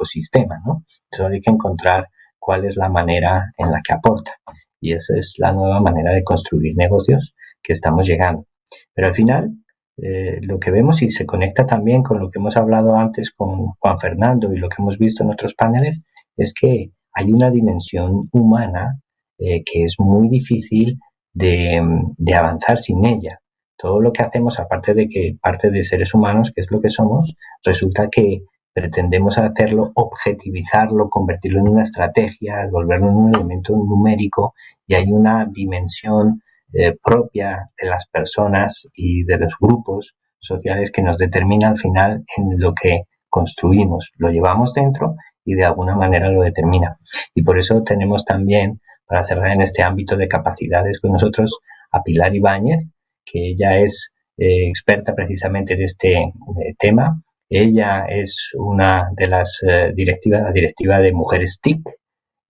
ecosistema, ¿no? Solo hay que encontrar cuál es la manera en la que aporta. Y esa es la nueva manera de construir negocios que estamos llegando. Pero al final, lo que vemos, y se conecta también con lo que hemos hablado antes con Juan Fernando y lo que hemos visto en otros paneles, es que hay una dimensión humana que es muy difícil de avanzar sin ella. Todo lo que hacemos, aparte de que parte de seres humanos, que es lo que somos, resulta que pretendemos hacerlo, objetivizarlo, convertirlo en una estrategia, volverlo en un elemento numérico, y hay una dimensión propia de las personas y de los grupos sociales que nos determina al final en lo que construimos. Lo llevamos dentro y de alguna manera lo determina. Y por eso tenemos también, para cerrar en este ámbito de capacidades con nosotros, a Pilar Ibáñez, que ella es experta precisamente en este tema. Ella es una de las la directiva de Mujeres TIC,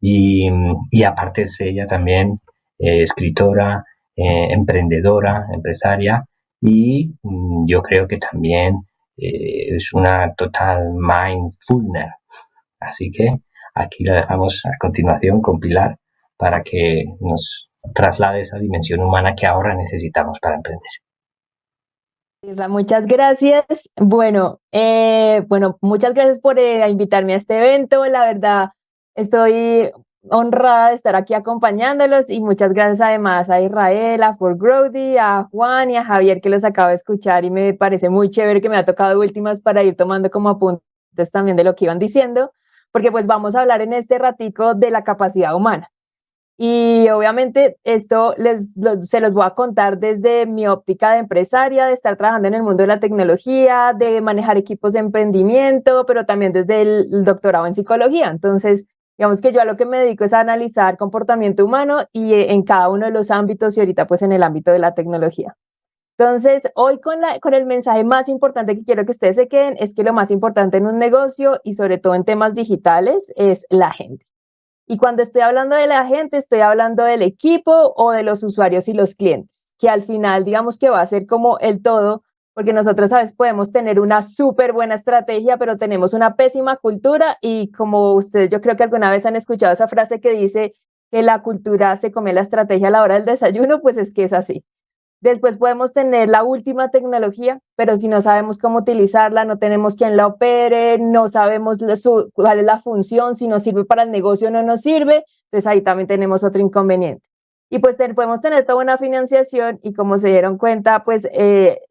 y aparte es ella también escritora, emprendedora, empresaria, y yo creo que también es una total mindfulness. Así que aquí la dejamos a continuación con Pilar para que nos traslade esa dimensión humana que ahora necesitamos para emprender. Isla, muchas gracias. Bueno, muchas gracias por invitarme a este evento. La verdad, estoy honrada de estar aquí acompañándolos y muchas gracias además a Israel, a For Growthy, a Juan y a Javier que los acabo de escuchar y me parece muy chévere que me ha tocado últimas para ir tomando como apuntes también de lo que iban diciendo, porque pues vamos a hablar en este ratico de la capacidad humana. Y obviamente esto se los voy a contar desde mi óptica de empresaria, de estar trabajando en el mundo de la tecnología, de manejar equipos de emprendimiento, pero también desde el doctorado en psicología. Entonces, digamos que yo a lo que me dedico es a analizar comportamiento humano y en cada uno de los ámbitos y ahorita pues en el ámbito de la tecnología. Entonces, hoy con el mensaje más importante que quiero que ustedes se queden es que lo más importante en un negocio y sobre todo en temas digitales es la gente. Y cuando estoy hablando de la gente, estoy hablando del equipo o de los usuarios y los clientes, que al final digamos que va a ser como el todo, porque nosotros a veces podemos tener una súper buena estrategia, pero tenemos una pésima cultura y como ustedes yo creo que alguna vez han escuchado esa frase que dice que la cultura se come la estrategia a la hora del desayuno, pues es que es así. Después podemos tener la última tecnología, pero si no sabemos cómo utilizarla, no tenemos quien la opere, no sabemos cuál es la función, si nos sirve para el negocio o no nos sirve, entonces ahí también tenemos otro inconveniente. Y pues podemos tener toda una financiación y como se dieron cuenta, pues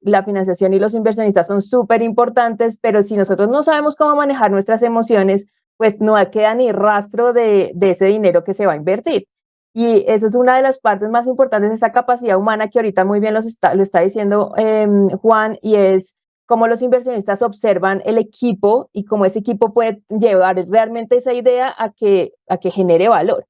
la financiación y los inversionistas son súper importantes, pero si nosotros no sabemos cómo manejar nuestras emociones, pues no queda ni rastro de ese dinero que se va a invertir. Y eso es una de las partes más importantes de esa capacidad humana que ahorita muy bien lo está diciendo Juan, y es cómo los inversionistas observan el equipo y cómo ese equipo puede llevar realmente esa idea a que genere valor.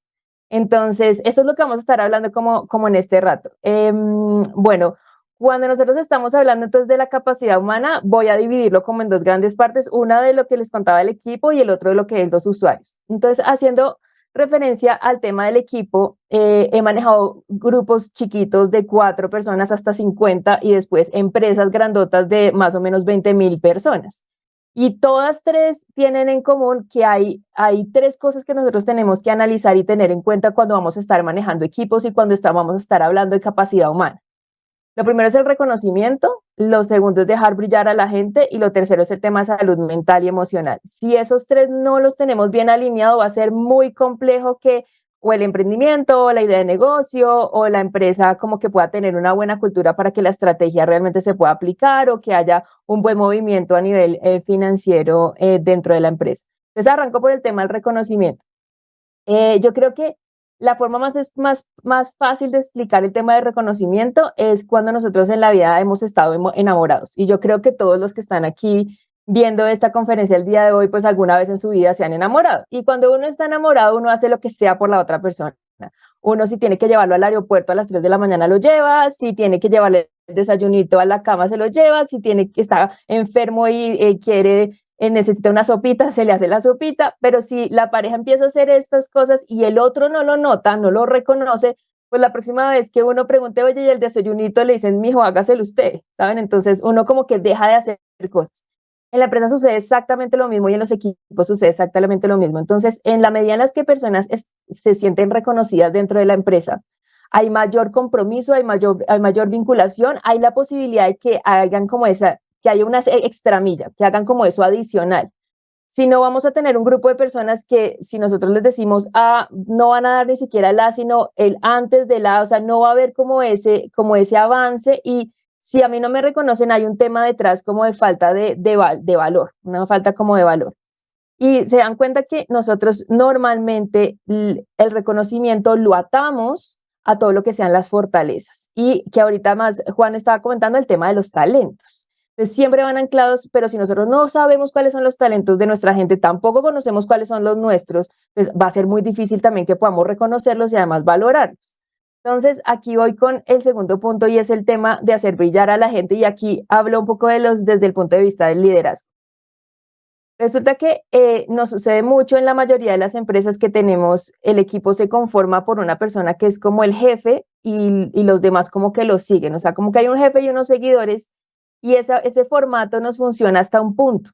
Entonces, eso es lo que vamos a estar hablando como en este rato. Bueno, cuando nosotros estamos hablando entonces de la capacidad humana, voy a dividirlo como en dos grandes partes, una de lo que les contaba el equipo y el otro de lo que es los usuarios. Entonces, haciendo referencia al tema del equipo, he manejado grupos chiquitos de 4 personas hasta 50 y después empresas grandotas de más o menos 20,000 personas. Y todas tres tienen en común que hay 3 cosas que nosotros tenemos que analizar y tener en cuenta cuando vamos a estar manejando equipos y cuando vamos a estar hablando de capacidad humana. Lo primero es el reconocimiento, lo segundo es dejar brillar a la gente y lo tercero es el tema de salud mental y emocional. Si esos 3 no los tenemos bien alineados, va a ser muy complejo que o el emprendimiento o la idea de negocio o la empresa como que pueda tener una buena cultura para que la estrategia realmente se pueda aplicar o que haya un buen movimiento a nivel financiero dentro de la empresa. Entonces arranco por el tema del reconocimiento. Yo creo que la forma más fácil de explicar el tema de reconocimiento es cuando nosotros en la vida hemos estado enamorados. Y yo creo que todos los que están aquí viendo esta conferencia el día de hoy, pues alguna vez en su vida se han enamorado. Y cuando uno está enamorado, uno hace lo que sea por la otra persona. Uno si tiene que llevarlo al aeropuerto a las 3 de la mañana lo lleva, si tiene que llevarle el desayunito a la cama se lo lleva, si tiene que estar enfermo y necesita una sopita, se le hace la sopita, pero si la pareja empieza a hacer estas cosas y el otro no lo nota, no lo reconoce, pues la próxima vez que uno pregunte, oye, y el desayunito, le dicen, mijo, hágaselo usted, ¿saben? Entonces uno como que deja de hacer cosas. En la empresa sucede exactamente lo mismo y en los equipos sucede exactamente lo mismo. Entonces, en la medida en las que personas se sienten reconocidas dentro de la empresa, hay mayor compromiso, hay mayor vinculación, hay la posibilidad de que hagan como que haya una extramilla, que hagan como eso adicional. Si no, vamos a tener un grupo de personas que si nosotros les decimos no van a dar ni siquiera la, sino el antes de la, o sea, no va a haber como ese avance, y si a mí no me reconocen, hay un tema detrás como de falta de valor, una falta como de valor. Y se dan cuenta que nosotros normalmente el reconocimiento lo atamos a todo lo que sean las fortalezas. Y que ahorita más Juan estaba comentando el tema de los talentos. Entonces siempre van anclados, pero si nosotros no sabemos cuáles son los talentos de nuestra gente, tampoco conocemos cuáles son los nuestros, pues va a ser muy difícil también que podamos reconocerlos y además valorarlos. Entonces, aquí voy con el segundo punto y es el tema de hacer brillar a la gente, y aquí hablo un poco desde el punto de vista del liderazgo. Resulta que nos sucede mucho en la mayoría de las empresas que tenemos, el equipo se conforma por una persona que es como el jefe y los demás como que lo siguen, o sea, como que hay un jefe y unos seguidores, y ese formato nos funciona hasta un punto.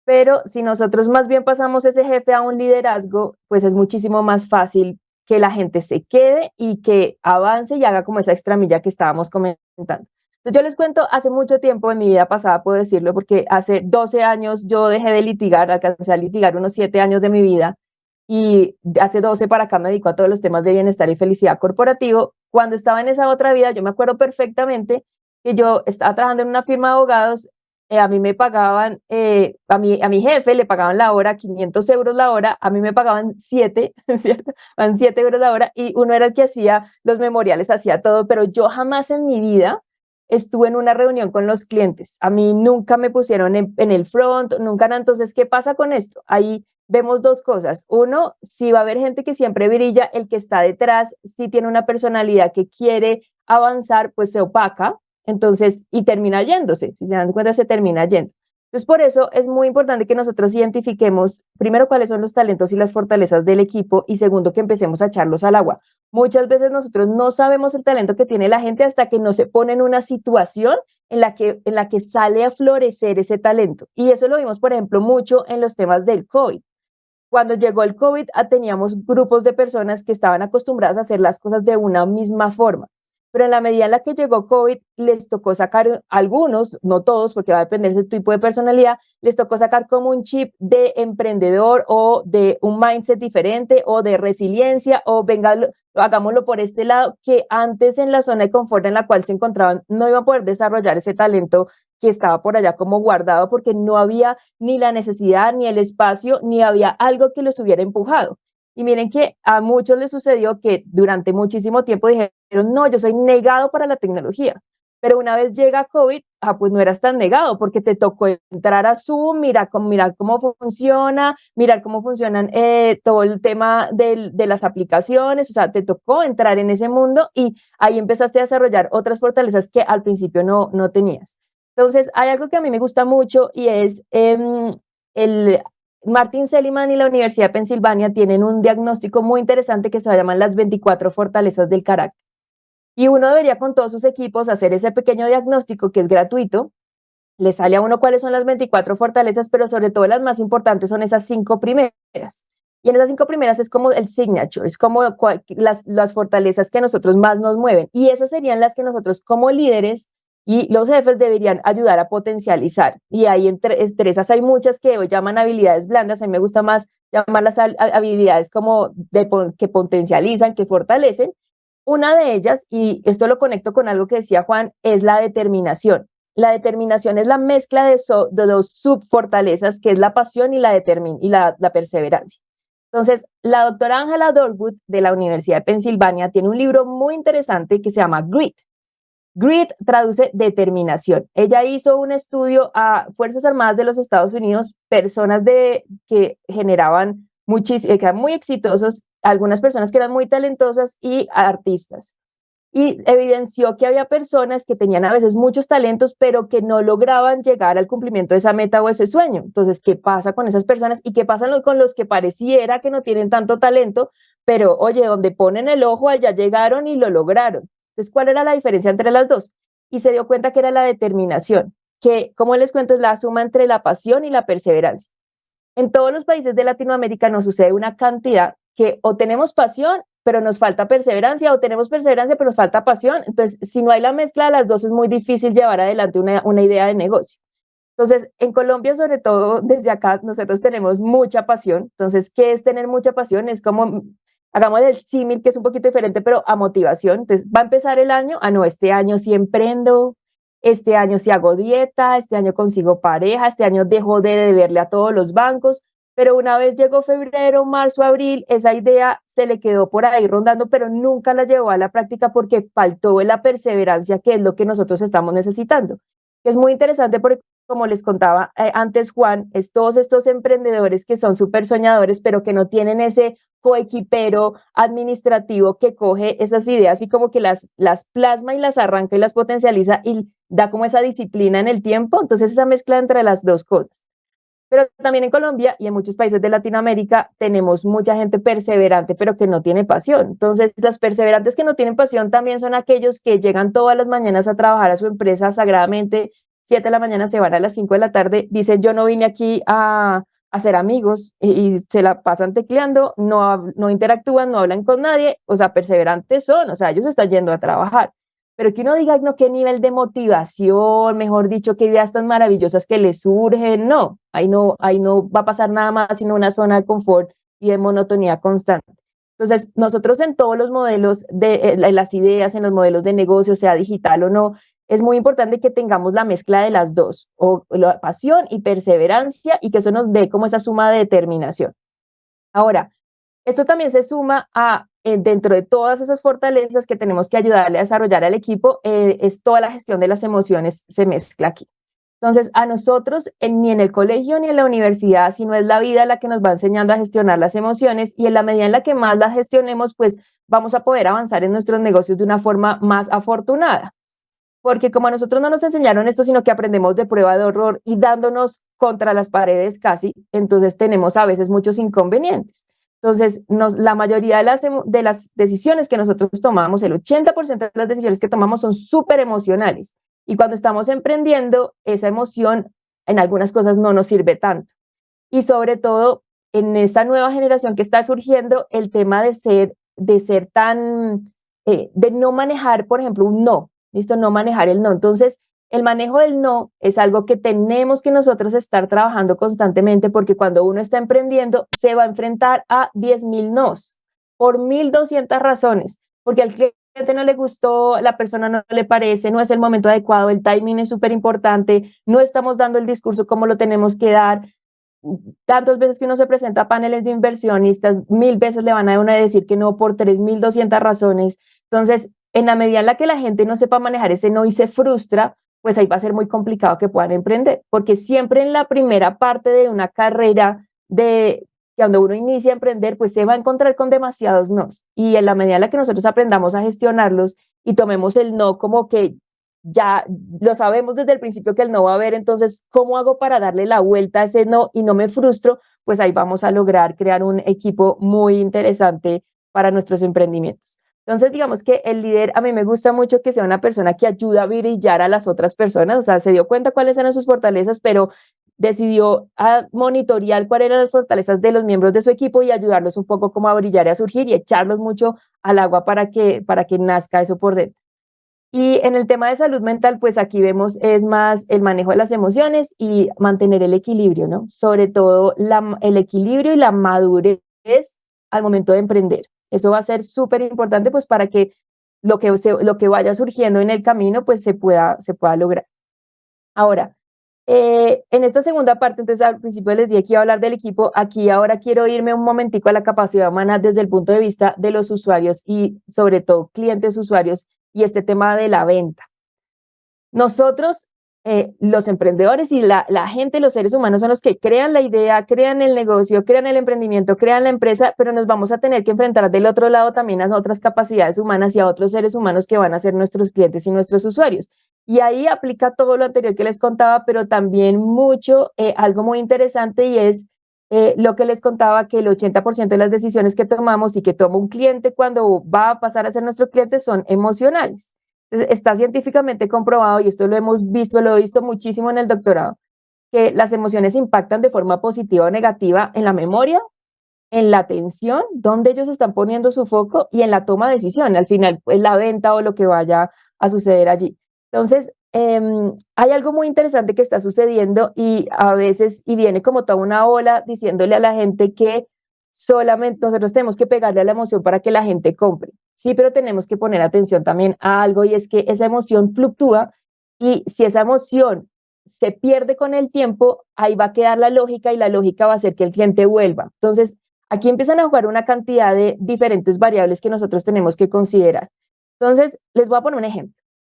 Pero si nosotros más bien pasamos ese jefe a un liderazgo, pues es muchísimo más fácil que la gente se quede y que avance y haga como esa extramilla que estábamos comentando. Entonces yo les cuento, hace mucho tiempo en mi vida pasada, puedo decirlo, porque hace 12 años yo dejé de litigar, alcancé a litigar unos 7 años de mi vida, y hace 12 para acá me dedico a todos los temas de bienestar y felicidad corporativo. Cuando estaba en esa otra vida, yo me acuerdo perfectamente que yo estaba trabajando en una firma de abogados. A mí me pagaban, a mi jefe le pagaban la hora 500 euros la hora, a mí me pagaban 7, ¿cierto? Van 7 euros la hora, y uno era el que hacía los memoriales, hacía todo, pero yo jamás en mi vida estuve en una reunión con los clientes. A mí nunca me pusieron en el front, nunca. Entonces, ¿qué pasa con esto? Ahí vemos dos cosas. Uno, si va a haber gente que siempre brilla, el que está detrás, si tiene una personalidad que quiere avanzar, pues se opaca, entonces, y termina yéndose, si se dan cuenta, se termina yendo. Entonces, por eso es muy importante que nosotros identifiquemos, primero, cuáles son los talentos y las fortalezas del equipo, y segundo, que empecemos a echarlos al agua. Muchas veces nosotros no sabemos el talento que tiene la gente hasta que no se pone en una situación en la que sale a florecer ese talento. Y eso lo vimos, por ejemplo, mucho en los temas del COVID. Cuando llegó el COVID, teníamos grupos de personas que estaban acostumbradas a hacer las cosas de una misma forma. Pero en la medida en la que llegó COVID, les tocó sacar algunos, no todos, porque va a depender de su tipo de personalidad, les tocó sacar como un chip de emprendedor o de un mindset diferente o de resiliencia, o venga, hagámoslo por este lado, que antes en la zona de confort en la cual se encontraban no iban a poder desarrollar ese talento que estaba por allá como guardado, porque no había ni la necesidad, ni el espacio, ni había algo que los hubiera empujado. Y miren que a muchos les sucedió que durante muchísimo tiempo dijeron, no, yo soy negado para la tecnología. Pero una vez llega COVID, pues no eras tan negado, porque te tocó entrar a Zoom, mirar cómo funciona, mirar cómo funcionan todo el tema de las aplicaciones, o sea, te tocó entrar en ese mundo, y ahí empezaste a desarrollar otras fortalezas que al principio no tenías. Entonces, hay algo que a mí me gusta mucho, y es el Martin Seligman y la Universidad de Pensilvania tienen un diagnóstico muy interesante que se llama las 24 fortalezas del carácter. Y uno debería con todos sus equipos hacer ese pequeño diagnóstico que es gratuito. Le sale a uno cuáles son las 24 fortalezas, pero sobre todo las más importantes son esas 5 primeras. Y en esas 5 primeras es como el signature, es como las fortalezas que a nosotros más nos mueven. Y esas serían las que nosotros como líderes y los jefes deberían ayudar a potencializar. Y ahí entre esas hay muchas que hoy llaman habilidades blandas. A mí me gusta más llamarlas habilidades como que potencializan, que fortalecen. Una de ellas, y esto lo conecto con algo que decía Juan, es la determinación. La determinación es la mezcla de dos subfortalezas, que es la pasión y la perseverancia. Entonces, la doctora Angela Dorwood de la Universidad de Pensilvania tiene un libro muy interesante que se llama Grit. Grit traduce determinación. Ella hizo un estudio a Fuerzas Armadas de los Estados Unidos, personas que generaban que eran muy exitosos, algunas personas que eran muy talentosas y artistas. Y evidenció que había personas que tenían a veces muchos talentos, pero que no lograban llegar al cumplimiento de esa meta o ese sueño. Entonces, ¿qué pasa con esas personas? ¿Y qué pasa con los que pareciera que no tienen tanto talento, pero oye, donde ponen el ojo, allá llegaron y lo lograron? Entonces, ¿cuál era la diferencia entre las dos? Y se dio cuenta que era la determinación. que, como les cuento, es la suma entre la pasión y la perseverancia. En todos los países de Latinoamérica nos sucede una cantidad que o tenemos pasión, pero nos falta perseverancia, o tenemos perseverancia, pero nos falta pasión. Entonces, si no hay la mezcla de las dos, es muy difícil llevar adelante una idea de negocio. Entonces, en Colombia, sobre todo desde acá, nosotros tenemos mucha pasión. Entonces, ¿qué es tener mucha pasión? Es como, hagamos el símil, que es un poquito diferente, pero a motivación. Entonces, va a empezar el año, no, este año sí emprendo, este año sí hago dieta, este año consigo pareja, este año dejo de deberle a todos los bancos, pero una vez llegó febrero, marzo, abril, esa idea se le quedó por ahí rondando, pero nunca la llevó a la práctica porque faltó la perseverancia, que es lo que nosotros estamos necesitando. Es muy interesante porque, como les contaba antes Juan, es todos estos emprendedores que son súper soñadores, pero que no tienen ese coequipero administrativo que coge esas ideas y como que las plasma y las arranca y las potencializa y da como esa disciplina en el tiempo. Entonces, esa mezcla entre las dos cosas. Pero también en Colombia y en muchos países de Latinoamérica tenemos mucha gente perseverante, pero que no tiene pasión. Entonces, los perseverantes que no tienen pasión también son aquellos que llegan todas las mañanas a trabajar a su empresa sagradamente, 7 de la mañana se van a las 5 de la tarde, dicen yo no vine aquí a hacer amigos y se la pasan tecleando, no interactúan, no hablan con nadie, o sea, perseverantes son, o sea, ellos están yendo a trabajar. Pero que uno diga, no, qué nivel de motivación, mejor dicho, qué ideas tan maravillosas que le surgen, ahí no va a pasar nada más sino una zona de confort y de monotonía constante. Entonces, nosotros en todos los modelos de las ideas, en los modelos de negocio, sea digital o no, es muy importante que tengamos la mezcla de las dos, o la pasión y perseverancia, y que eso nos dé como esa suma de determinación. Ahora, esto también se suma a, dentro de todas esas fortalezas que tenemos que ayudarle a desarrollar al equipo, es toda la gestión de las emociones se mezcla aquí. Entonces, a nosotros, ni en el colegio ni en la universidad, sino es la vida la que nos va enseñando a gestionar las emociones, y en la medida en la que más las gestionemos, pues vamos a poder avanzar en nuestros negocios de una forma más afortunada. Porque como a nosotros no nos enseñaron esto, sino que aprendemos de prueba de horror y dándonos contra las paredes casi, entonces tenemos a veces muchos inconvenientes. Entonces, la mayoría de las decisiones que nosotros tomamos, el 80% de las decisiones que tomamos son súper emocionales. Y cuando estamos emprendiendo, esa emoción en algunas cosas no nos sirve tanto. Y sobre todo, en esta nueva generación que está surgiendo, el tema de ser tan, de no manejar, por ejemplo, un no, ¿listo? No manejar el no. Entonces, el manejo del no es algo que tenemos que nosotros estar trabajando constantemente, porque cuando uno está emprendiendo se va a enfrentar a 10.000 nos por 1.200 razones, porque al cliente no le gustó, la persona no le parece, no es el momento adecuado, el timing es súper importante, no estamos dando el discurso como lo tenemos que dar. Tantas veces que uno se presenta a paneles de inversionistas, 1.000 veces le van a uno a decir que no por 3.200 razones. Entonces, en la medida en la que la gente no sepa manejar ese no y se frustra, pues ahí va a ser muy complicado que puedan emprender, porque siempre en la primera parte de una carrera de cuando uno inicia a emprender, pues se va a encontrar con demasiados nos. Y en la medida en la que nosotros aprendamos a gestionarlos y tomemos el no como que ya lo sabemos desde el principio que el no va a haber, entonces, ¿cómo hago para darle la vuelta a ese no y no me frustro? Pues ahí vamos a lograr crear un equipo muy interesante para nuestros emprendimientos. Entonces, digamos que el líder, a mí me gusta mucho que sea una persona que ayuda a brillar a las otras personas, o sea, se dio cuenta cuáles eran sus fortalezas, pero decidió a monitorear cuáles eran las fortalezas de los miembros de su equipo y ayudarlos un poco como a brillar y a surgir y echarlos mucho al agua para que nazca eso por dentro. Y en el tema de salud mental, pues aquí vemos es más el manejo de las emociones y mantener el equilibrio, ¿no? Sobre todo el equilibrio y la madurez al momento de emprender. Eso va a ser súper importante pues para que lo que vaya surgiendo en el camino pues se pueda lograr. Ahora, en esta segunda parte, entonces al principio les dije que iba a hablar del equipo, aquí ahora quiero irme un momentico a la capacidad humana desde el punto de vista de los usuarios y sobre todo clientes usuarios y este tema de la venta. Nosotros, los emprendedores y la gente, los seres humanos son los que crean la idea, crean el negocio, crean el emprendimiento, crean la empresa, pero nos vamos a tener que enfrentar del otro lado también a otras capacidades humanas y a otros seres humanos que van a ser nuestros clientes y nuestros usuarios. Y ahí aplica todo lo anterior que les contaba, pero también mucho, algo muy interesante y es lo que les contaba, que el 80% de las decisiones que tomamos y que toma un cliente cuando va a pasar a ser nuestro cliente son emocionales. Entonces, está científicamente comprobado, y esto lo hemos visto, lo he visto muchísimo en el doctorado, que las emociones impactan de forma positiva o negativa en la memoria, en la atención, donde ellos están poniendo su foco y en la toma de decisión, al final, pues, la venta o lo que vaya a suceder allí. Entonces, hay algo muy interesante que está sucediendo y a veces, y viene como toda una ola diciéndole a la gente que solamente nosotros tenemos que pegarle a la emoción para que la gente compre. Sí, pero tenemos que poner atención también a algo, y es que esa emoción fluctúa, y si esa emoción se pierde con el tiempo, ahí va a quedar la lógica, y la lógica va a hacer que el cliente vuelva. Entonces, aquí empiezan a jugar una cantidad de diferentes variables que nosotros tenemos que considerar. Entonces, les voy a poner un ejemplo.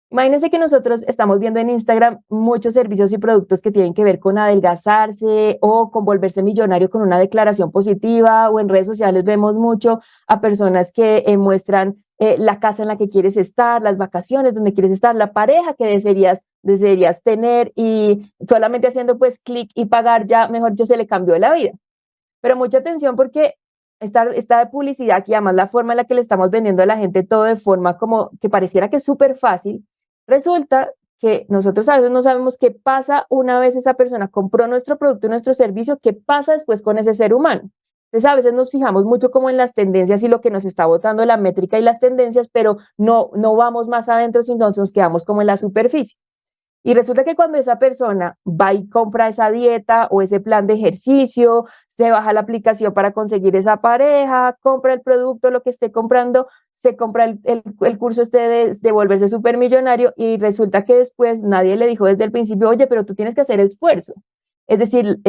Imagínense que nosotros estamos viendo en Instagram muchos servicios y productos que tienen que ver con adelgazarse o con volverse millonario con una declaración positiva, o en redes sociales vemos mucho a personas que muestran la casa en la que quieres estar, las vacaciones donde quieres estar, la pareja que desearías tener, y solamente haciendo pues clic y pagar ya, mejor yo, se le cambió la vida. Pero mucha atención, porque esta publicidad aquí, además la forma en la que le estamos vendiendo a la gente todo de forma como que pareciera que es súper fácil, resulta que nosotros a veces no sabemos qué pasa una vez esa persona compró nuestro producto, nuestro servicio, qué pasa después con ese ser humano. Entonces a veces nos fijamos mucho como en las tendencias y lo que nos está botando la métrica y las tendencias, pero no vamos más adentro, sino nos quedamos como en la superficie. Y resulta que cuando esa persona va y compra esa dieta o ese plan de ejercicio, se baja la aplicación para conseguir esa pareja, compra el producto, lo que esté comprando, se compra el curso este de volverse supermillonario, y resulta que después nadie le dijo desde el principio, oye, pero tú tienes que hacer esfuerzo. Es decir,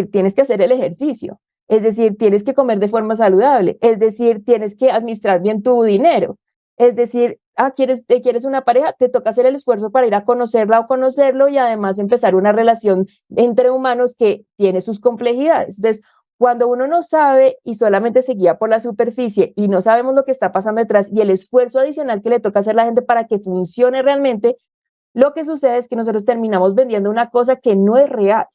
tienes que hacer el ejercicio. Es decir, tienes que comer de forma saludable. Es decir, tienes que administrar bien tu dinero. Es decir, quieres una pareja, te toca hacer el esfuerzo para ir a conocerla o conocerlo, y además empezar una relación entre humanos que tiene sus complejidades. Entonces, cuando uno no sabe y solamente se guía por la superficie y no sabemos lo que está pasando detrás y el esfuerzo adicional que le toca hacer a la gente para que funcione realmente, lo que sucede es que nosotros terminamos vendiendo una cosa que no es real.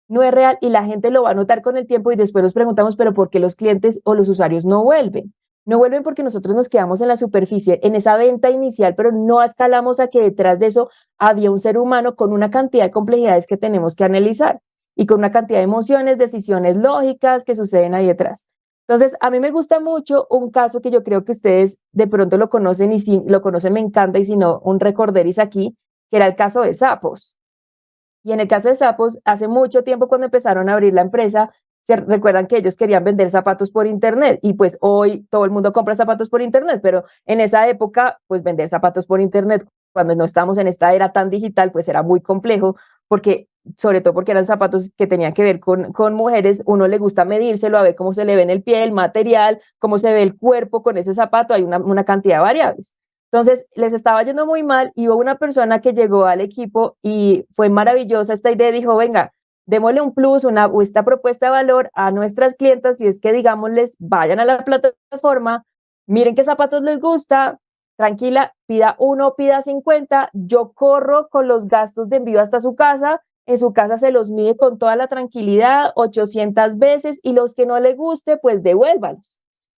No es real, y la gente lo va a notar con el tiempo, y después nos preguntamos, pero ¿por qué los clientes o los usuarios no vuelven? No vuelven porque nosotros nos quedamos en la superficie, en esa venta inicial, pero no escalamos a que detrás de eso había un ser humano con una cantidad de complejidades que tenemos que analizar, y con una cantidad de emociones, decisiones lógicas que suceden ahí detrás. Entonces, a mí me gusta mucho un caso que yo creo que ustedes de pronto lo conocen, y si lo conocen me encanta, y si no, un recorderis aquí, que era el caso de Sapos. Y en el caso de Sapos, hace mucho tiempo, cuando empezaron a abrir la empresa, se recuerdan que ellos querían vender zapatos por internet, y pues hoy todo el mundo compra zapatos por internet, pero en esa época, pues vender zapatos por internet, cuando no estamos en esta era tan digital, pues era muy complejo, porque sobre todo porque eran zapatos que tenían que ver con mujeres, uno le gusta medírselo, a ver cómo se le ve en el pie, el material, cómo se ve el cuerpo con ese zapato, hay una cantidad de variables. Entonces, les estaba yendo muy mal, y hubo una persona que llegó al equipo y fue maravillosa esta idea, dijo, venga, démosle un plus, esta propuesta de valor a nuestras clientas, y es que digámosles, vayan a la plataforma, miren qué zapatos les gusta, tranquila, pida uno, pida 50, yo corro con los gastos de envío hasta su casa, en su casa se los mide con toda la tranquilidad, 800 veces, y los que no le guste, pues devuélvalos.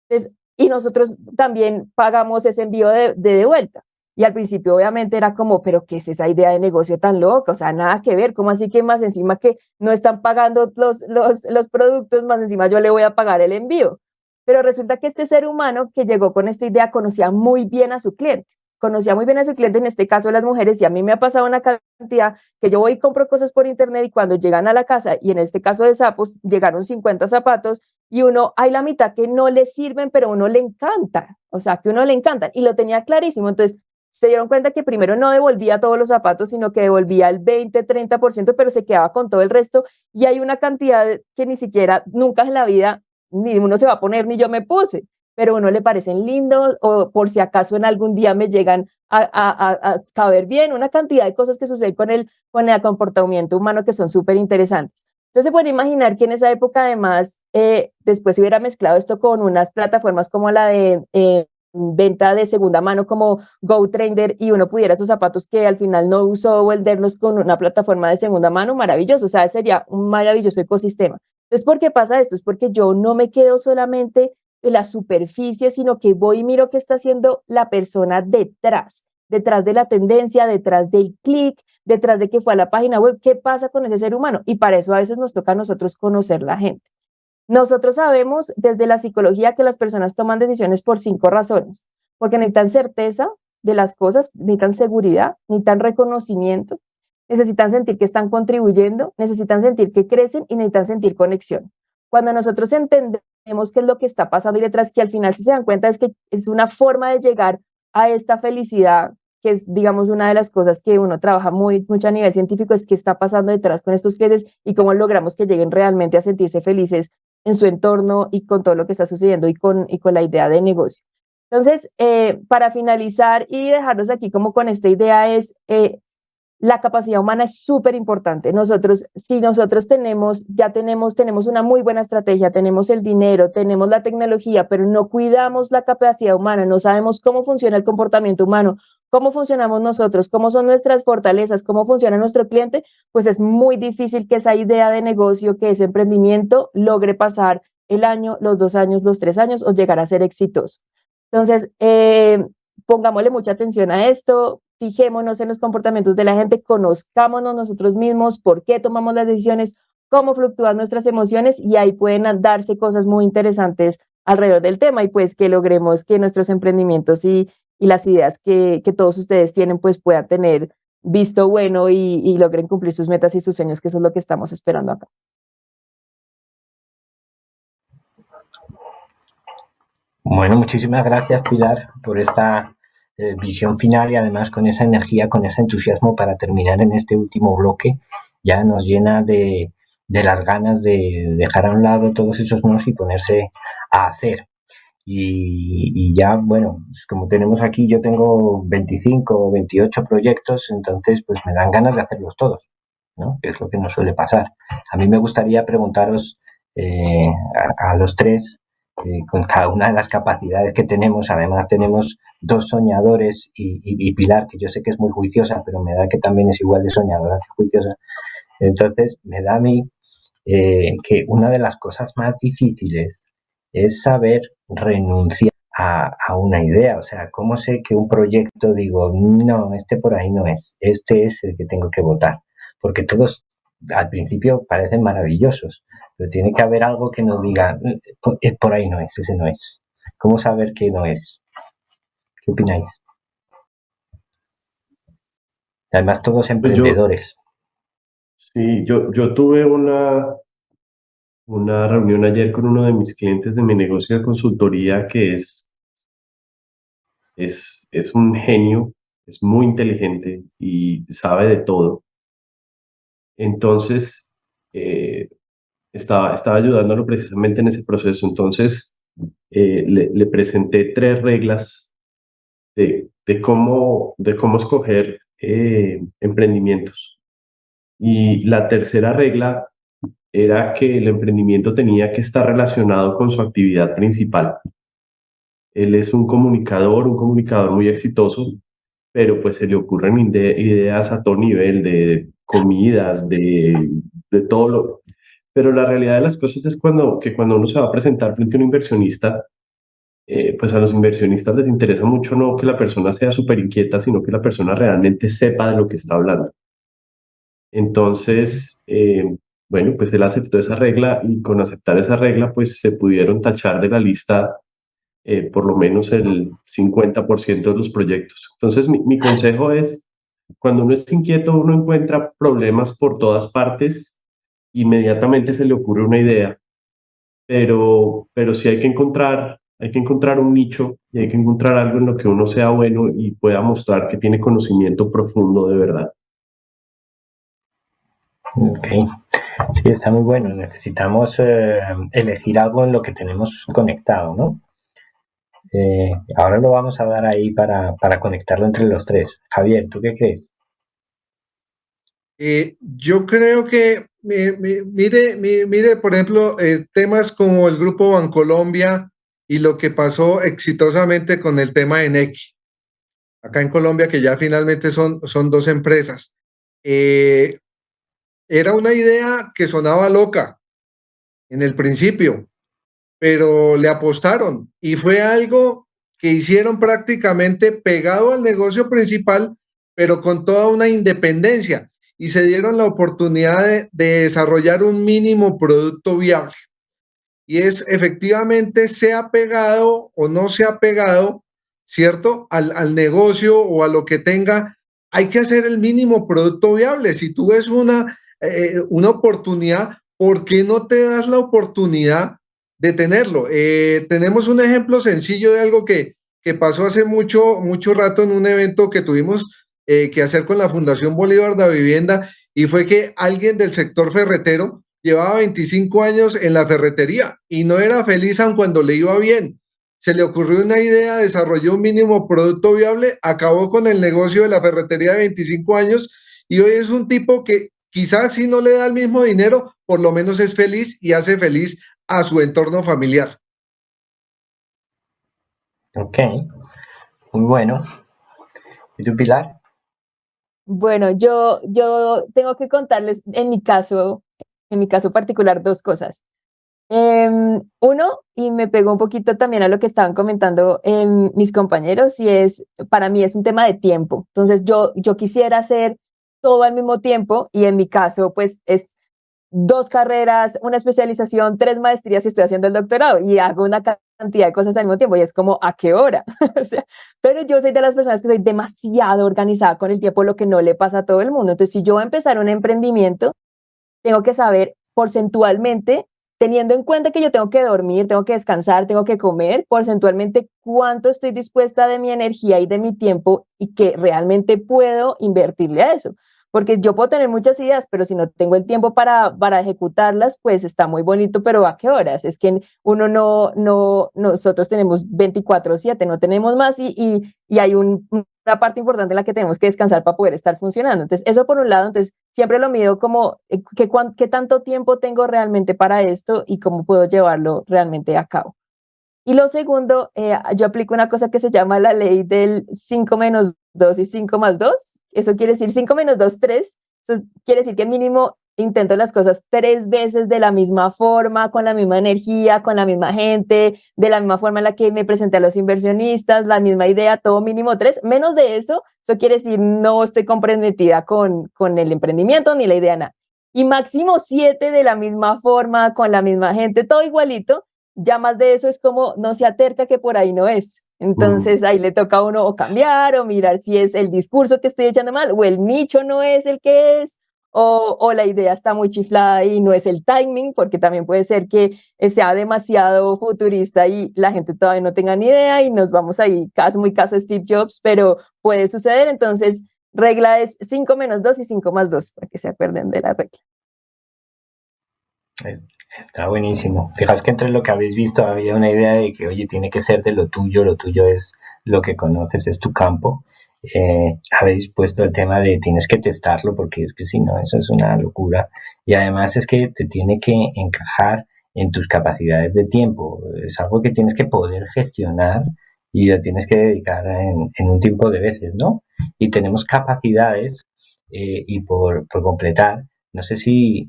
Entonces, y nosotros también pagamos ese envío de vuelta. Y al principio obviamente era como, pero ¿qué es esa idea de negocio tan loca? O sea, nada que ver, ¿cómo así que más encima que no están pagando los productos, más encima yo le voy a pagar el envío? Pero resulta que este ser humano que llegó con esta idea conocía muy bien a su cliente, en este caso las mujeres, y a mí me ha pasado una cantidad que yo voy y compro cosas por internet, y cuando llegan a la casa, y en este caso de Sapos, llegaron 50 zapatos, y uno, hay la mitad que no le sirven, pero a uno le encanta, o sea, que uno le encantan, y lo tenía clarísimo. Entonces, se dieron cuenta que primero no devolvía todos los zapatos, sino que devolvía el 20-30%, pero se quedaba con todo el resto, y hay una cantidad que ni siquiera, nunca en la vida, ni uno se va a poner, ni yo me puse, pero a uno le parecen lindos, o por si acaso en algún día me llegan a caber bien, una cantidad de cosas que suceden con el comportamiento humano que son súper interesantes. Entonces se puede imaginar que en esa época, además, después se hubiera mezclado esto con unas plataformas como la de venta de segunda mano como GoTrender, y uno pudiera esos zapatos que al final no usó venderlos con una plataforma de segunda mano, maravilloso, o sea, sería un maravilloso ecosistema. Entonces, ¿por qué pasa esto? Es porque yo no me quedo solamente en la superficie, sino que voy y miro qué está haciendo la persona detrás. detrás de la tendencia, detrás del clic, detrás de que fue a la página web, qué pasa con ese ser humano. Y para eso a veces nos toca a nosotros conocer la gente. Nosotros sabemos desde la psicología que las personas toman decisiones por 5 razones, porque necesitan certeza de las cosas, necesitan seguridad, necesitan reconocimiento, necesitan sentir que están contribuyendo, necesitan sentir que crecen y necesitan sentir conexión. Cuando nosotros entendemos qué es lo que está pasando y detrás, que al final si se dan cuenta es que es una forma de llegar a esta felicidad, que es, digamos, una de las cosas que uno trabaja mucho a nivel científico, es qué está pasando detrás con estos clientes y cómo logramos que lleguen realmente a sentirse felices en su entorno y con todo lo que está sucediendo y con la idea de negocio. Entonces, para finalizar y dejarnos aquí como con esta idea es, la capacidad humana es súper importante. Si nosotros tenemos una muy buena estrategia, tenemos el dinero, tenemos la tecnología, pero no cuidamos la capacidad humana, no sabemos cómo funciona el comportamiento humano, cómo funcionamos nosotros, cómo son nuestras fortalezas, cómo funciona nuestro cliente, pues es muy difícil que esa idea de negocio, que ese emprendimiento logre pasar el año, los 2 años, los 3 años o llegar a ser exitoso. Entonces, pongámosle mucha atención a esto, fijémonos en los comportamientos de la gente, conozcámonos nosotros mismos, por qué tomamos las decisiones, cómo fluctúan nuestras emociones y ahí pueden darse cosas muy interesantes alrededor del tema y pues que logremos que nuestros emprendimientos y las ideas que todos ustedes tienen pues puedan tener visto bueno y logren cumplir sus metas y sus sueños, que eso es lo que estamos esperando acá. Bueno, muchísimas gracias, Pilar, por esta visión final y además con esa energía, con ese entusiasmo para terminar en este último bloque. Ya nos llena de las ganas de dejar a un lado todos esos nos y ponerse a hacer. Y ya, bueno, pues como tenemos aquí, yo tengo 25 o 28 proyectos, entonces pues me dan ganas de hacerlos todos, ¿no? Que es lo que nos suele pasar. A mí me gustaría preguntaros a los tres, con cada una de las capacidades que tenemos, además tenemos 2 soñadores y Pilar, que yo sé que es muy juiciosa, pero me da que también es igual de soñadora que juiciosa. Entonces, me da a mí que una de las cosas más difíciles es saber renunciar a una idea. O sea, ¿cómo sé que un proyecto digo, no, este por ahí no es, este es el que tengo que votar? Porque todos al principio parecen maravillosos, pero tiene que haber algo que nos diga, por ahí no es, ese no es. ¿Cómo saber que no es? ¿Qué opináis? Además, todos Pues yo, emprendedores. sí, yo tuve una reunión ayer con uno de mis clientes de mi negocio de consultoría que es un genio, es muy inteligente y sabe de todo. Entonces, eh, estaba ayudándolo precisamente en ese proceso. Entonces, le presenté 3 reglas de cómo escoger emprendimientos. Y la tercera regla era que el emprendimiento tenía que estar relacionado con su actividad principal. Él es un comunicador muy exitoso, pero pues se le ocurren ideas a todo nivel de comidas, de todo lo... Pero la realidad de las cosas es cuando uno se va a presentar frente a un inversionista, pues a los inversionistas les interesa mucho no que la persona sea súper inquieta, sino que la persona realmente sepa de lo que está hablando. Entonces, bueno, pues él aceptó esa regla y con aceptar esa regla, pues se pudieron tachar de la lista por lo menos el 50% de los proyectos. Entonces, mi consejo es, cuando uno es inquieto, uno encuentra problemas por todas partes, inmediatamente se le ocurre una idea, pero sí hay que encontrar un nicho y hay que encontrar algo en lo que uno sea bueno y pueda mostrar que tiene conocimiento profundo de verdad. Ok, sí, está muy bueno. Necesitamos elegir algo en lo que tenemos conectado, ¿no? Ahora lo vamos a dar ahí para conectarlo entre los tres. Javier, ¿tú qué crees? Yo creo que, mire, por ejemplo, temas como el Grupo Bancolombia y lo que pasó exitosamente con el tema de Nequi, acá en Colombia, que ya finalmente son 2 empresas. Era una idea que sonaba loca en el principio, pero le apostaron y fue algo que hicieron prácticamente pegado al negocio principal, pero con toda una independencia y se dieron la oportunidad de desarrollar un mínimo producto viable. Y es efectivamente se ha pegado o no se ha pegado, ¿cierto? Al negocio o a lo que tenga, hay que hacer el mínimo producto viable. Si tú ves una oportunidad, ¿por qué no te das la oportunidad de tenerlo? Tenemos un ejemplo sencillo de algo que pasó hace mucho rato en un evento que tuvimos que hacer con la Fundación Bolívar de Vivienda y fue que alguien del sector ferretero llevaba 25 años en la ferretería y no era feliz aun cuando le iba bien. Se le ocurrió una idea, desarrolló un mínimo producto viable, acabó con el negocio de la ferretería de 25 años y hoy es un tipo que quizás si no le da el mismo dinero, por lo menos es feliz y hace feliz a su entorno familiar. Ok, muy bueno. ¿Y tú, Pilar? Bueno, yo tengo que contarles en mi caso particular, dos cosas. Uno, y me pegó un poquito también a lo que estaban comentando mis compañeros, y es, para mí es un tema de tiempo. Entonces, yo quisiera hacer todo al mismo tiempo, y en mi caso, pues es 2 carreras, una especialización, 3 maestrías y estoy haciendo el doctorado y hago una cantidad de cosas al mismo tiempo y es como, ¿a qué hora? O sea, pero yo soy de las personas que soy demasiado organizada con el tiempo, lo que no le pasa a todo el mundo. Entonces, si yo voy a empezar un emprendimiento, tengo que saber porcentualmente, teniendo en cuenta que yo tengo que dormir, tengo que descansar, tengo que comer, porcentualmente cuánto estoy dispuesta de mi energía y de mi tiempo y que realmente puedo invertirle a eso. Porque yo puedo tener muchas ideas, pero si no tengo el tiempo para ejecutarlas, pues está muy bonito, pero ¿a qué horas? Es que uno nosotros tenemos 24/7, no tenemos más y hay una parte importante en la que tenemos que descansar para poder estar funcionando. Entonces, eso por un lado, entonces siempre lo mido como qué tanto tiempo tengo realmente para esto y cómo puedo llevarlo realmente a cabo. Y lo segundo, yo aplico una cosa que se llama la ley del 5 - 2 y 5 + 2. Eso quiere decir 5 - 2, 3. Eso quiere decir que mínimo intento las cosas 3 veces de la misma forma, con la misma energía, con la misma gente, de la misma forma en la que me presenté a los inversionistas, la misma idea, todo mínimo 3. Menos de eso quiere decir no estoy comprometida con el emprendimiento ni la idea, nada. Y máximo 7 de la misma forma, con la misma gente, todo igualito. Ya más de eso es como no se aterca que por ahí no es. Entonces ahí le toca a uno o cambiar o mirar si es el discurso que estoy echando mal o el nicho no es el que es o la idea está muy chiflada y no es el timing, porque también puede ser que sea demasiado futurista y la gente todavía no tenga ni idea y nos vamos ahí, muy caso Steve Jobs, pero puede suceder. Entonces, regla es 5 - 2 y 5 + 2, para que se acuerden de la regla. Está buenísimo. Fijaos que entre lo que habéis visto había una idea de que, oye, tiene que ser de lo tuyo es lo que conoces, es tu campo. Habéis puesto el tema de tienes que testarlo porque es que si no, eso es una locura. Y además es que te tiene que encajar en tus capacidades de tiempo. Es algo que tienes que poder gestionar y lo tienes que dedicar en un tiempo de veces, ¿no? Y tenemos capacidades y por completar, no sé si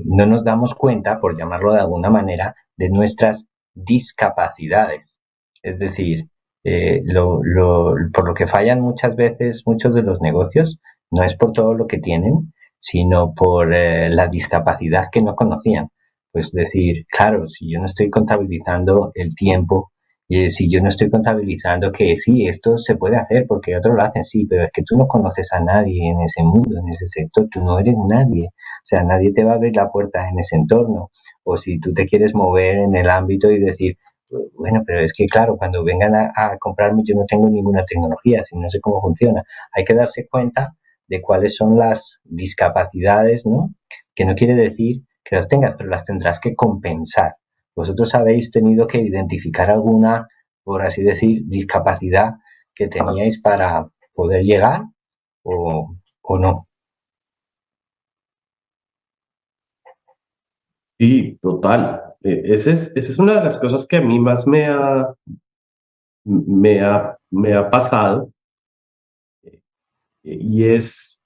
no nos damos cuenta, por llamarlo de alguna manera, de nuestras discapacidades. Es decir, por lo que fallan muchas veces muchos de los negocios, no es por todo lo que tienen, sino por la discapacidad que no conocían. Pues decir, claro, si yo no estoy contabilizando el tiempo, y si yo no estoy contabilizando que sí, esto se puede hacer porque otros lo hacen, sí, pero es que tú no conoces a nadie en ese mundo, en ese sector, tú no eres nadie. O sea, nadie te va a abrir la puerta en ese entorno. O si tú te quieres mover en el ámbito y decir, bueno, pero es que claro, cuando vengan a comprarme yo no tengo ninguna tecnología, si no sé cómo funciona. Hay que darse cuenta de cuáles son las discapacidades, ¿no? Que no quiere decir que las tengas, pero las tendrás que compensar. ¿Vosotros habéis tenido que identificar alguna, por así decir, discapacidad que teníais para poder llegar o no? Sí, total. Esa es una de las cosas que a mí más me ha pasado y es,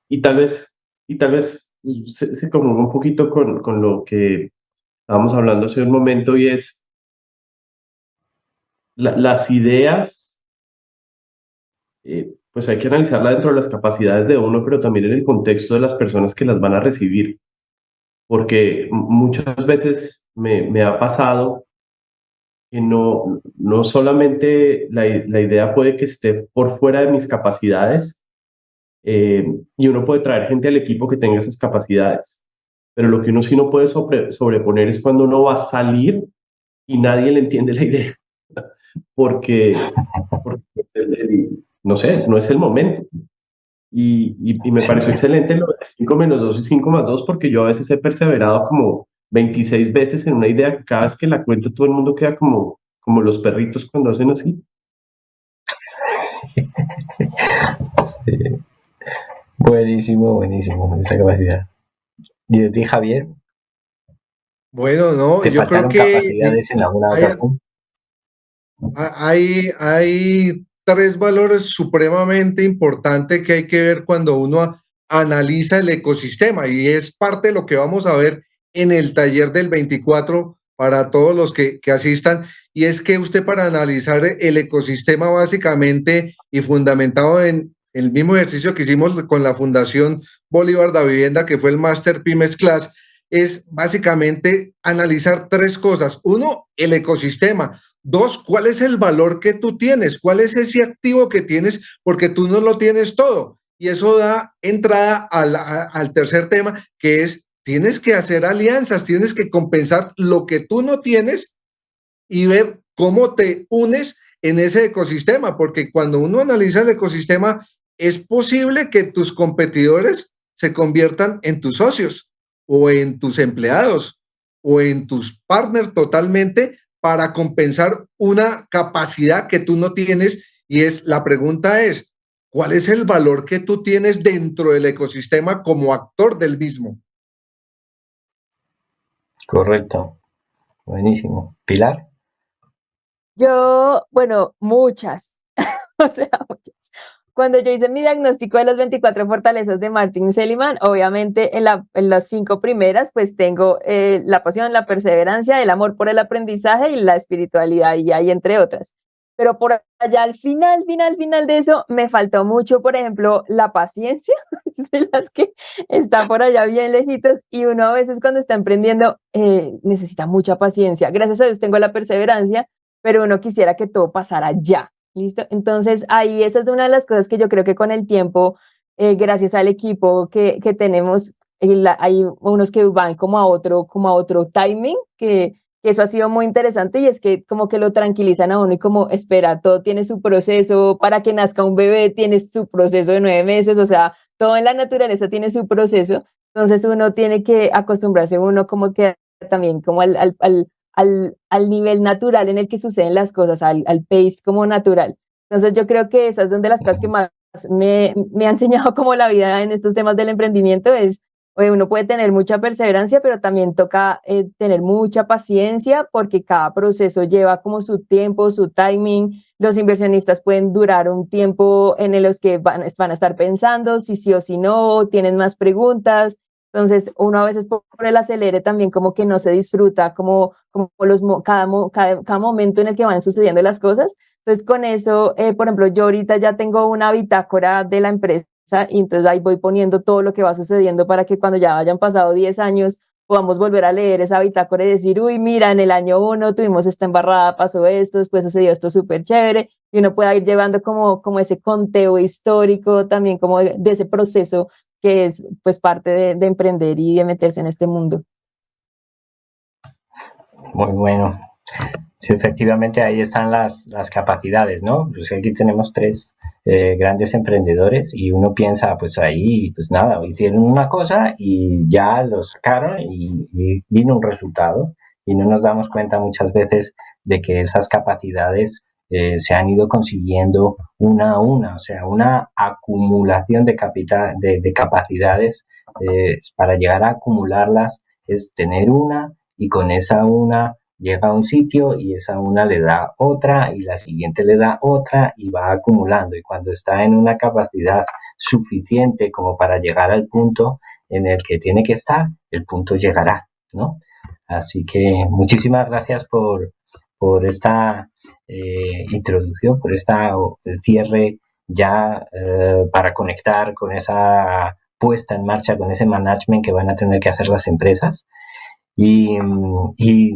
y tal vez se comulga un poquito con lo que estábamos hablando hace un momento y es las ideas, pues hay que analizarlas dentro de las capacidades de uno, pero también en el contexto de las personas que las van a recibir, porque muchas veces me ha pasado que no solamente la idea puede que esté por fuera de mis capacidades, y uno puede traer gente al equipo que tenga esas capacidades, pero lo que uno sí no puede sobreponer es cuando uno va a salir y nadie le entiende la idea, porque, porque no sé, no es el momento. Y me Sí, pareció excelente lo de 5 menos 2 y 5 más 2 porque yo a veces he perseverado como 26 veces en una idea que cada vez que la cuento todo el mundo queda como los perritos cuando hacen así. sí. Buenísimo, buenísimo, esa capacidad. ¿Y de ti, Javier? Bueno, no, ¿Te yo creo faltaron que capacidades en alguna hay, otra punta? hay tres valores supremamente importantes que hay que ver cuando uno analiza el ecosistema y es parte de lo que vamos a ver en el taller del 24 para todos los que asistan. Y es que usted para analizar el ecosistema básicamente y fundamentado en el mismo ejercicio que hicimos con la Fundación Bolívar da Vivienda, que fue el Master Pymes Class, es básicamente analizar tres cosas. Uno, el ecosistema. Dos, ¿cuál es el valor que tú tienes? ¿Cuál es ese activo que tienes? Porque tú no lo tienes todo. Y eso da entrada al tercer tema, que es, tienes que hacer alianzas, tienes que compensar lo que tú no tienes y ver cómo te unes en ese ecosistema, porque cuando uno analiza el ecosistema, es posible que tus competidores se conviertan en tus socios o en tus empleados o en tus partners totalmente para compensar una capacidad que tú no tienes. Y es la pregunta es, ¿cuál es el valor que tú tienes dentro del ecosistema como actor del mismo? Correcto, buenísimo. ¿Pilar? Yo, bueno, muchas, o sea, muchas. Cuando yo hice mi diagnóstico de las 24 fortalezas de Martin Seligman, obviamente en las 5 primeras, pues tengo la pasión, la perseverancia, el amor por el aprendizaje y la espiritualidad, y ahí entre otras. Pero por allá al final de eso, me faltó mucho, por ejemplo, la paciencia, de las que está por allá bien lejitos, y uno a veces cuando está emprendiendo necesita mucha paciencia. Gracias a Dios tengo la perseverancia, pero uno quisiera que todo pasara ya. ¿Listo? Entonces, ahí esa es una de las cosas que yo creo que con el tiempo, gracias al equipo que tenemos, hay unos que van como a otro timing, que eso ha sido muy interesante y es que como que lo tranquilizan a uno y como, espera, todo tiene su proceso, para que nazca un bebé tiene su proceso de 9 meses, o sea, todo en la naturaleza tiene su proceso, entonces uno tiene que acostumbrarse uno como que también como al nivel natural en el que suceden las cosas, al pace como natural. Entonces yo creo que esas son de las cosas que más me ha enseñado como la vida en estos temas del emprendimiento, es oye, uno puede tener mucha perseverancia, pero también toca tener mucha paciencia porque cada proceso lleva como su tiempo, su timing. Los inversionistas pueden durar un tiempo en el que van a estar pensando si sí o si no, tienen más preguntas. Entonces, uno a veces por el acelere también como que no se disfruta como cada momento en el que van sucediendo las cosas. Entonces, con eso, por ejemplo, yo ahorita ya tengo una bitácora de la empresa y entonces ahí voy poniendo todo lo que va sucediendo para que cuando ya hayan pasado 10 años podamos volver a leer esa bitácora y decir, uy, mira, en el año 1 tuvimos esta embarrada, pasó esto, después sucedió esto súper chévere, y uno pueda ir llevando como ese conteo histórico también como de ese proceso que es pues parte de emprender y de meterse en este mundo. Muy bueno. Sí, efectivamente ahí están las capacidades, ¿no? Pues aquí tenemos tres grandes emprendedores y uno piensa, pues ahí, pues nada, hicieron una cosa y ya lo sacaron y vino un resultado y no nos damos cuenta muchas veces de que esas capacidades se han ido consiguiendo una a una, o sea, una acumulación de capacidades para llegar a acumularlas es tener una y con esa una llega a un sitio y esa una le da otra y la siguiente le da otra y va acumulando. Y cuando está en una capacidad suficiente como para llegar al punto en el que tiene que estar, el punto llegará, ¿no? Así que muchísimas gracias por esta introducción, por esta cierre ya para conectar con esa puesta en marcha, con ese management que van a tener que hacer las empresas. Y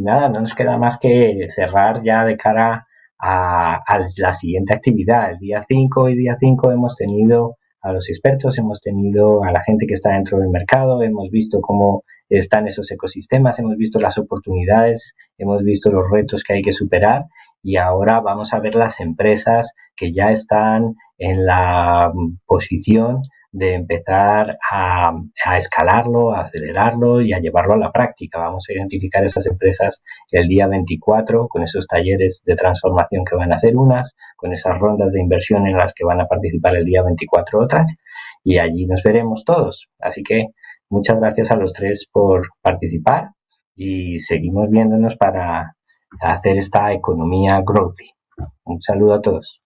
nada, no nos queda más que cerrar ya de cara a la siguiente actividad. El día 5 y día 5 hemos tenido a los expertos, hemos tenido a la gente que está dentro del mercado, hemos visto cómo están esos ecosistemas, hemos visto las oportunidades, hemos visto los retos que hay que superar y ahora vamos a ver las empresas que ya están en la posición de empezar a escalarlo, a acelerarlo y a llevarlo a la práctica. Vamos a identificar esas empresas el día 24 con esos talleres de transformación que van a hacer unas, con esas rondas de inversión en las que van a participar el día 24 otras y allí nos veremos todos. Así que muchas gracias a los tres por participar y seguimos viéndonos para hacer esta economía growthy. Un saludo a todos.